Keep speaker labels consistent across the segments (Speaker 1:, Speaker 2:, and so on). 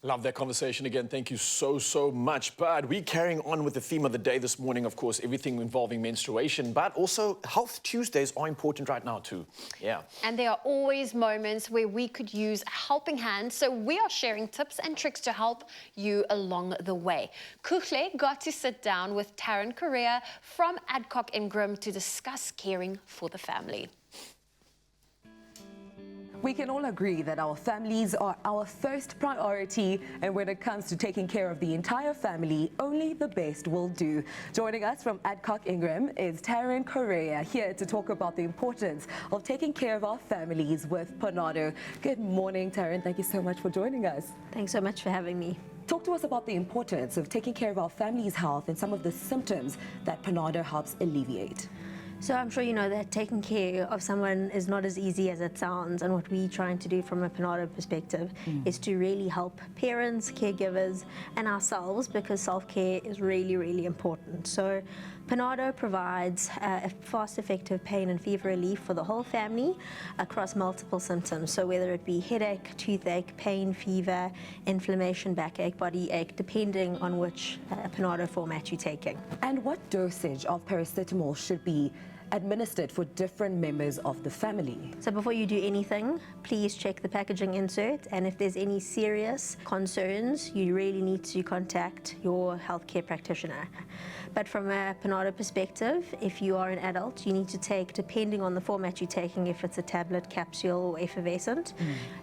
Speaker 1: Love that conversation again. Thank you so much. But we're carrying on with the theme of the day this morning, of course, everything involving menstruation, but also Health Tuesdays are important right now too. Yeah.
Speaker 2: And there are always moments where we could use a helping hand. So we are sharing tips and tricks to help you along the way. Kuhle got to sit down with Taryn Correa from Adcock Ingram to discuss caring for the family.
Speaker 3: We can all agree that our families are our first priority, and when it comes to taking care of the entire family, only the best will do. Joining us from Adcock Ingram is Taryn Correa, here to talk about the importance of taking care of our families with PANADO. Good morning, Taryn. Thank you so much for joining us.
Speaker 4: Thanks so much for having me.
Speaker 3: Talk to us about the importance of taking care of our family's health and some of the symptoms that PANADO helps alleviate.
Speaker 4: So I'm sure you know that taking care of someone is not as easy as it sounds, and what we're trying to do from a PANADO perspective is to really help parents, caregivers and ourselves, because self-care is really important. So PANADO provides a fast, effective pain and fever relief for the whole family across multiple symptoms. So whether it be headache, toothache, pain, fever, inflammation, backache, body ache, depending on which PANADO format you're taking.
Speaker 3: And what dosage of paracetamol should be administered for different members of the family?
Speaker 4: So before you do anything, please check the packaging insert, and if there's any serious concerns, you really need to contact your healthcare practitioner. But from a PANADO perspective, if you are an adult, you need to take, depending on the format you're taking, if it's a tablet, capsule or effervescent,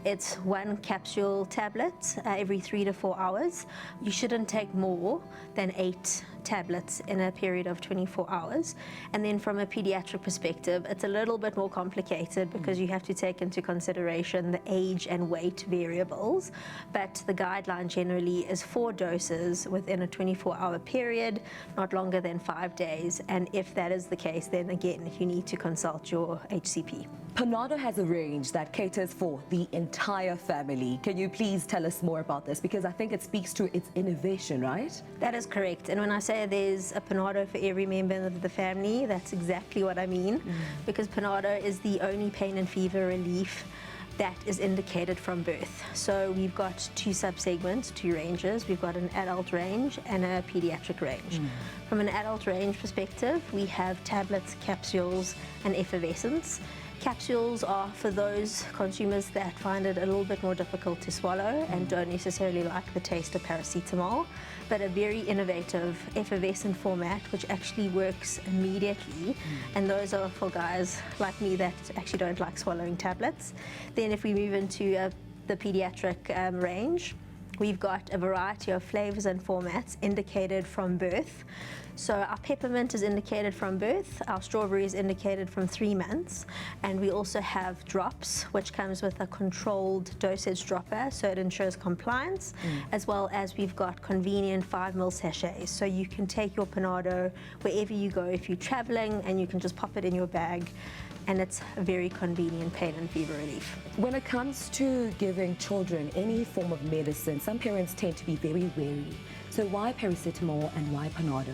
Speaker 4: it's 1 capsule tablet every 3 to 4 hours. You shouldn't take more than 8 tablets in a period of 24 hours. And then from a pediatric perspective, it's a little bit more complicated because you have to take into consideration the age and weight variables. But the guideline generally is 4 doses within a 24-hour period, not longer than 5 days. And if that is the case, then again, you need to consult your HCP.
Speaker 3: PANADO has a range that caters for the entire family. Can you please tell us more about this? Because I think it speaks to its innovation, right?
Speaker 4: That is correct. And when I say there's a PANADO for every member of the family, that's exactly what I mean. Because PANADO is the only pain and fever relief that is indicated from birth. So we've got 2 subsegments, 2 ranges. We've got an adult range and a pediatric range. From an adult range perspective, we have tablets, capsules and effervescents. Capsules are for those consumers that find it a little bit more difficult to swallow and don't necessarily like the taste of paracetamol, but a very innovative effervescent format which actually works immediately, and those are for guys like me that actually don't like swallowing tablets. Then if we move into the pediatric range, we've got a variety of flavors and formats indicated from birth. So our peppermint is indicated from birth, our strawberry is indicated from 3 months, and we also have drops, which comes with a controlled dosage dropper, so it ensures compliance, as well as we've got convenient 5 ml sachets. So you can take your PANADO wherever you go if you're traveling, and you can just pop it in your bag, and it's a very convenient pain and fever relief.
Speaker 3: When it comes to giving children any form of medicine, some parents tend to be very wary. So why paracetamol and why PANADO?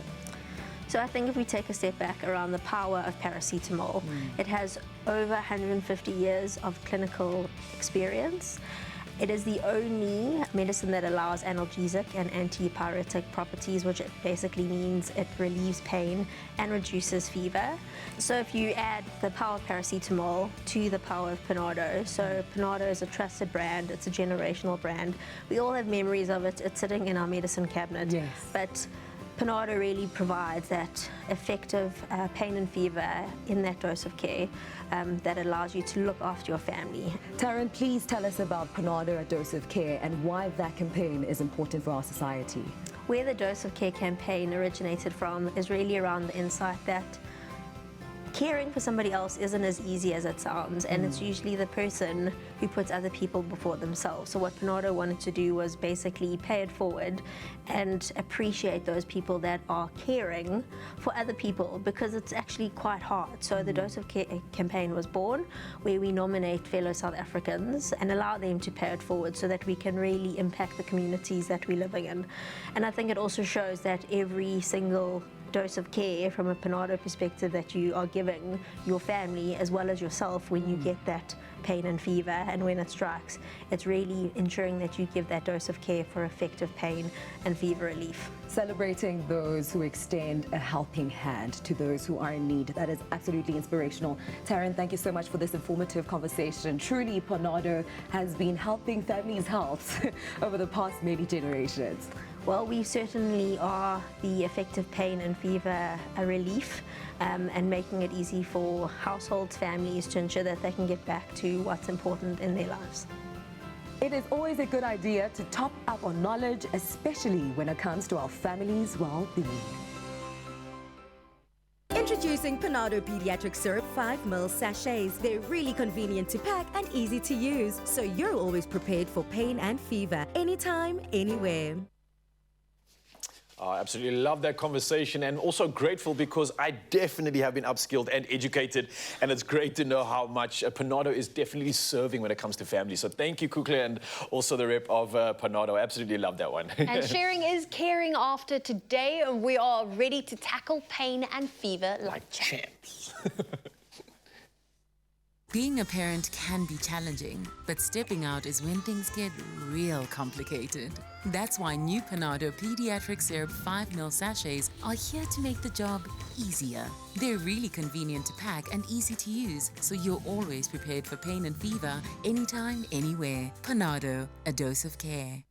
Speaker 4: So I think if we take a step back around the power of paracetamol, it has over 150 years of clinical experience. It is the only medicine that allows analgesic and antipyretic properties, which basically means it relieves pain and reduces fever. So if you add the power of paracetamol to the power of PANADO, so PANADO is a trusted brand, it's a generational brand. We all have memories of it, it's sitting in our medicine cabinet.
Speaker 3: Yes.
Speaker 4: But PANADO really provides that effective pain and fever in that dose of care that allows you to look after your family.
Speaker 3: Taryn, please tell us about PANADO, a dose of care, and why that campaign is important for our society.
Speaker 4: Where the Dose of Care campaign originated from is really around the insight that caring for somebody else isn't as easy as it sounds, and it's usually the person who puts other people before themselves. So what PANADO wanted to do was basically pay it forward and appreciate those people that are caring for other people, because it's actually quite hard. So the Dose of Care campaign was born, where we nominate fellow South Africans and allow them to pay it forward so that we can really impact the communities that we're living in. And I think it also shows that every single dose of care from a PANADO perspective that you are giving your family as well as yourself when you get that pain and fever, and when it strikes, it's really ensuring that you give that dose of care for effective pain and fever relief.
Speaker 3: Celebrating those who extend a helping hand to those who are in need. That is absolutely inspirational. Taryn, thank you so much for this informative conversation. Truly, PANADO has been helping families' health over the past many generations.
Speaker 4: Well, we certainly are the effective pain and fever relief, and making it easy for households, families to ensure that they can get back to what's important in their lives.
Speaker 3: It is always a good idea to top up on knowledge, especially when it comes to our family's well-being.
Speaker 5: Introducing PANADO Pediatric Syrup 5 ml sachets. They're really convenient to pack and easy to use, so you're always prepared for pain and fever, anytime, anywhere.
Speaker 1: I absolutely love that conversation, and also grateful because I definitely have been upskilled and educated, and it's great to know how much PANADO is definitely serving when it comes to family. So thank you, Kukle, and also the rep of PANADO. I absolutely love that one.
Speaker 2: And sharing is caring after today, and we are ready to tackle pain and fever like champs.
Speaker 6: Being a parent can be challenging, but stepping out is when things get real complicated. That's why new PANADO Pediatric Syrup 5 ml sachets are here to make the job easier. They're really convenient to pack and easy to use, so you're always prepared for pain and fever, anytime, anywhere. PANADO, a dose of care.